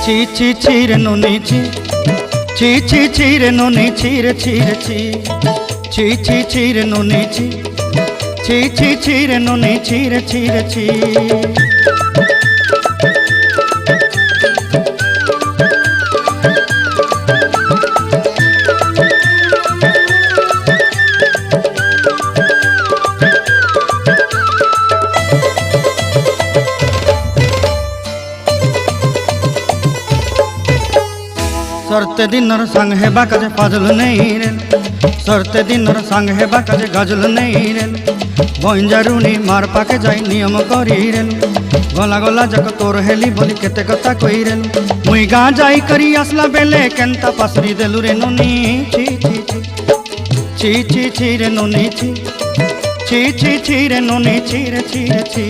ছি ছি ছি রে নুনি ছি, ছি ছি ছি রে নুনি ছি রে ছি রে ছি, ছি ছি ছি রে নুনি ছি, ছি ছি ছি রে নুনি ছি রে ছি রে ছি। सरते दिनर संग हेबा काजे फाजल नहीं रेल, सरते दिनर संग हेबा काजे गाजल नहीं रेल, बंजारुनी मार पाके जाई नियम करी रेल, गला गला जक तोर हेली बोली केते कथा कई रेल, मुई गा जाई करी आसला बेले केंता पासरी देलु रे नुनी ची ची ची, ची ची ची रे नुनी ची, ची ची ची रे नुनी ची रे ची रे ची।